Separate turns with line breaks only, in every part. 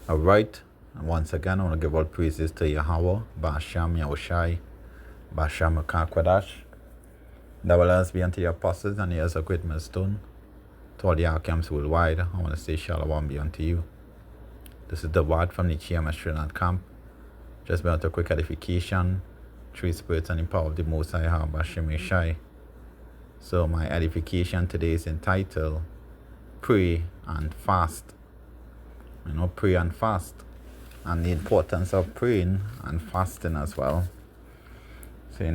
Alright, and once again I want to give all praises to Yahweh, Ba'asham Yahushai, Ba'asham Kakwadash. Double be unto the apostles and the heirs of great millstone. To all the outcomes worldwide, I want to say Shalom be unto you. This is the word from the Chiam Trinidad camp. Just about a quick edification, three spirits and the power of the Most High, Ba'asham Yahushai. So my edification today is entitled Pray and Fast. Pray and fast, and the importance of praying and fasting as well. So, I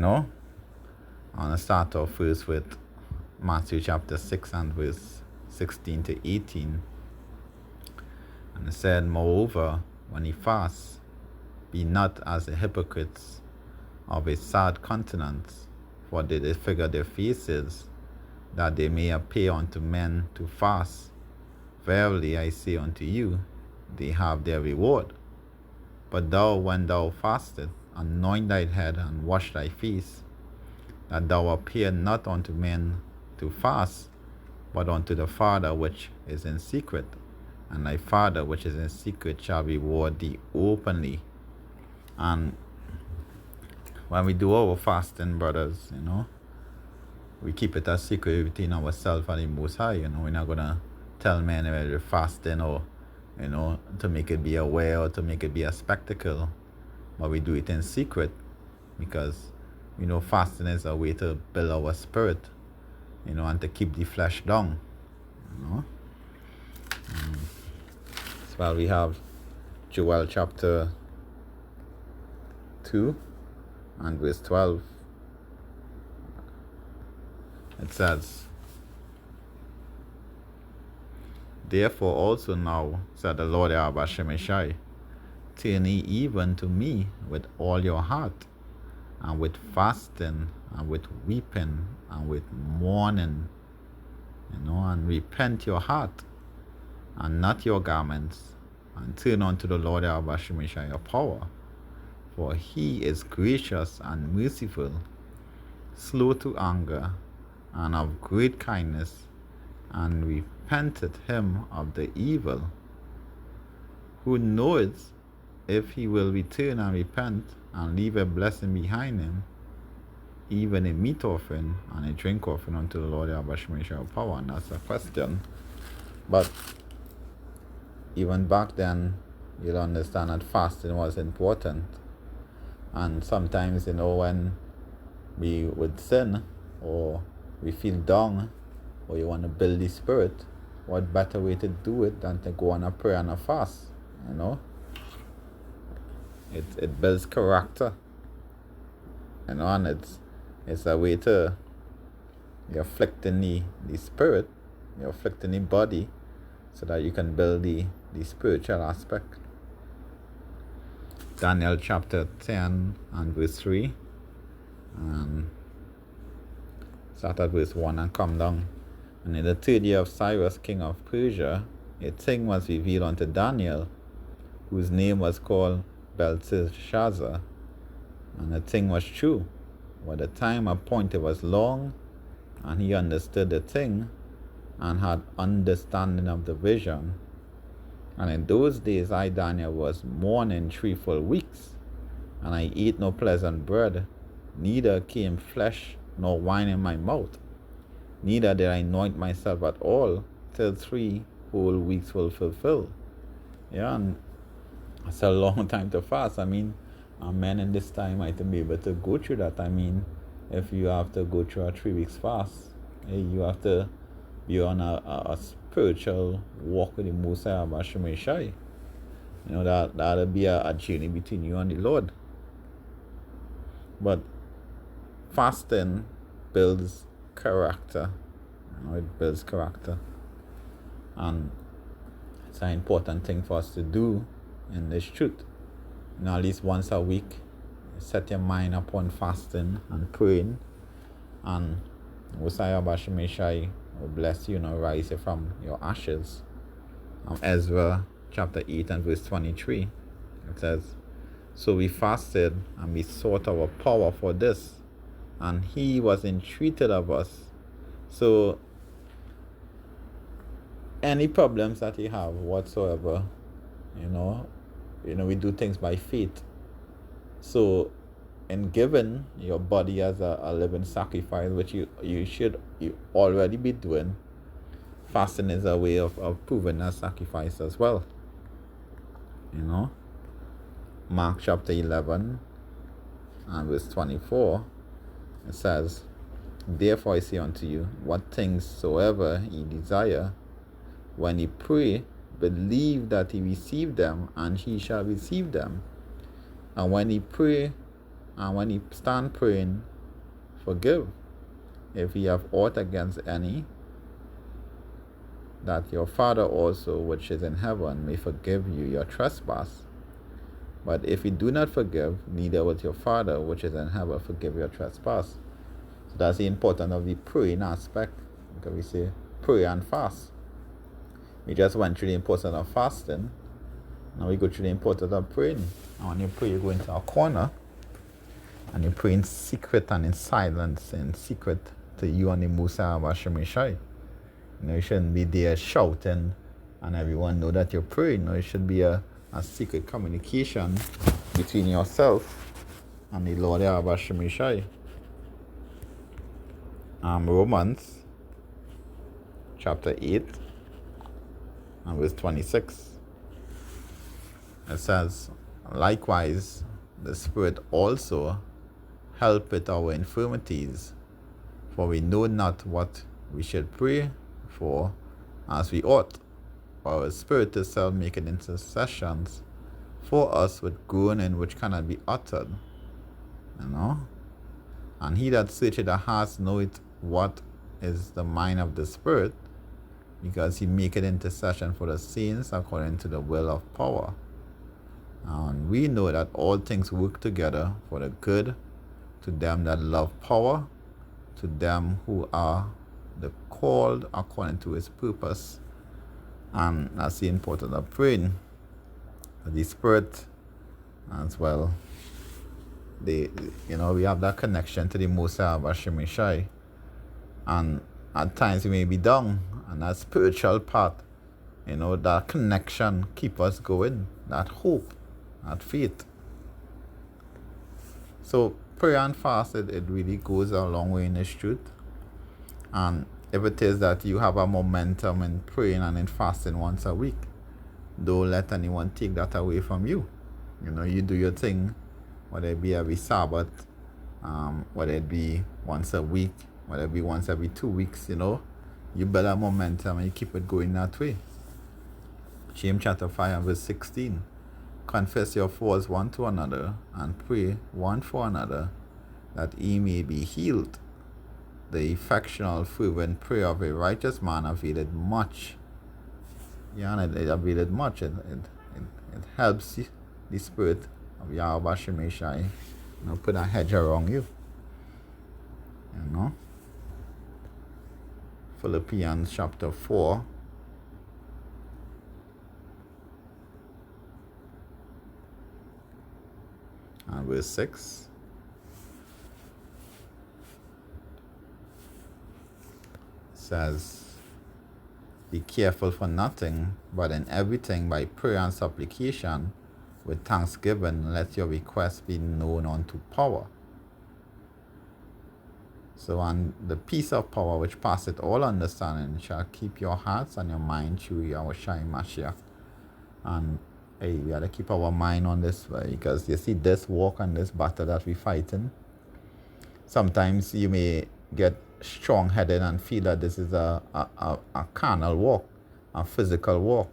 want to start off first with Matthew chapter 6 and verse 16 to 18. And it said, Moreover, when ye fast, be not as the hypocrites of a sad countenance, for they disfigure their faces, that they may appear unto men to fast. Verily I say unto you, they have their reward. But thou, when thou fastest, anoint thy head and wash thy face, that thou appear not unto men to fast, but unto the Father which is in secret, and thy Father which is in secret shall reward thee openly. And when we do our fasting, brothers, we keep it a secret between ourselves and the Most High. We're not gonna tell men that we're fasting or to make it be aware or to make it be a spectacle. But we do it in secret because, fasting is a way to build our spirit, and to keep the flesh down, So we have Joel chapter 2 and verse 12. It says, Therefore also now, said the Lord Yahweh Shemeshai, turn ye even to me with all your heart, and with fasting, and with weeping, and with mourning, and repent your heart, and not your garments, and turn unto the Lord Yahweh Shemeshai your power. For he is gracious and merciful, slow to anger, and of great kindness, and repenteth him of the evil. Who knoweth if he will return and repent and leave a blessing behind him, even a meat offering and a drink offering unto the Lord Yahweh Shemeshai power? And that's a question. But even back then, you'll understand that fasting was important. And sometimes, when we would sin or we feel down, or you want to build the spirit, what better way to do it than to go on a prayer and a fast? It builds character, and it's a way to, you're afflicting the spirit, you're afflicting the body, so that you can build the spiritual aspect. Daniel chapter 10 and verse 3, and start at verse 1 and come down. And in the 3rd year of Cyrus, king of Persia, a thing was revealed unto Daniel, whose name was called Belteshazzar. And the thing was true, but the time appointed was long, and he understood the thing, and had understanding of the vision. And in those days I, Daniel, was mourning 3 full weeks, and I ate no pleasant bread, neither came flesh nor wine in my mouth. Neither did I anoint myself at all, till 3 whole weeks will fulfill. And it's a long time to fast. Men in this time might be able to go through that. If you have to go through a 3 weeks fast, you have to be on a spiritual walk with the Most High Shemeshai. That'll be a journey between you and the Lord. But fasting builds character. It builds character, and it's an important thing for us to do in this truth. At least once a week, set your mind upon fasting and praying, and Messiah Bashemeshai will bless you, rise you from your ashes. Ezra chapter 8 and verse 23, it says, So we fasted, and we sought our power for this, and he was entreated of us. So any problems that you have whatsoever, You know, we do things by faith. So, in giving your body as a living sacrifice, which you already be doing, fasting is a way of proving that sacrifice as well. Mark chapter 11 and verse 24, it says, "Therefore I say unto you, what things soever ye desire, when ye pray, believe that ye receive them, and ye shall receive them. And when ye pray, and when ye stand praying, forgive, if ye have aught against any, that your Father also, which is in heaven, may forgive you your trespass. But if ye do not forgive, neither will your Father, which is in heaven, forgive your trespass." So that's the importance of the praying aspect. Because we say pray and fast. We just went through the importance of fasting. Now we go through the importance of praying. And when you pray, you go into a corner and you pray in secret and in silence, in secret to you and the Most High Hashem Yeshai. You shouldn't be there shouting and everyone know that you're praying. It should be a secret communication between yourself and the Lord Hashem Yeshai. Romans chapter 8 and verse 26. It says, "Likewise, the Spirit also helpeth our infirmities, for we know not what we should pray for as we ought. Our Spirit itself maketh intercessions for us with groaning which cannot be uttered." And he that searcheth the hearts knoweth what is the mind of the Spirit, because he maketh intercession for the saints according to the will of power. And we know that all things work together for the good to them that love power, to them who are the called according to his purpose. And that's the importance of praying. The Spirit as well. We have that connection to the Most High Hashem Yeshai. And at times we may be down, and that spiritual part, that connection keep us going, that hope, that faith. So prayer and fast, it really goes a long way in this truth. And if it is that you have a momentum in praying and in fasting once a week, don't let anyone take that away from you. You do your thing, whether it be every Sabbath, whether it be once a week, whether it be once every 2 weeks, you build a momentum and you keep it going that way. James chapter 5 and verse 16. "Confess your faults one to another, and pray one for another, that ye may be healed. The effectual fervent prayer of a righteous man availeth much." And it availeth much. It helps the Spirit of Yahweh Hashem Yeshai, put a hedge around you. Philippians chapter 4 and verse 6. Says, "Be careful for nothing, but in everything by prayer and supplication with thanksgiving let your requests be known unto power." So, "and the peace of power which passeth all understanding shall keep your hearts and your mind through Yahushua Mashiach." And we gotta keep our mind on this way, because you see this walk and this battle that we're fighting. Sometimes you may get strong-headed and feel that this is a carnal walk, a physical walk,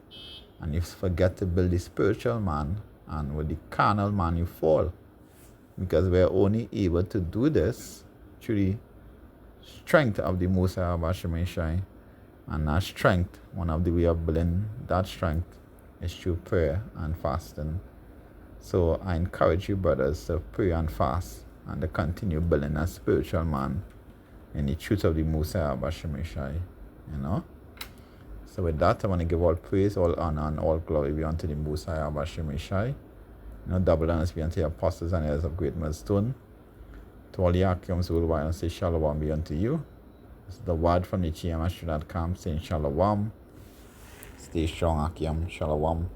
and you forget to build the spiritual man, and with the carnal man you fall, because we're only able to do this through the strength of the Most High Hashem Yeshai. And that strength, one of the way of building that strength is through prayer and fasting. So I encourage you, brothers, to pray and fast and to continue building a spiritual man in the truth of the Most High Hashem Yeshai. So with that, I want to give all praise, all honor, and all glory be unto the Most High Hashem Yeshai. Double honors be unto the apostles and elders of Great Millstone. To all the Akiums worldwide, I say Shalom be unto you. This is the word from the GMS.com saying Shalom. Stay strong, Akim. Shalom.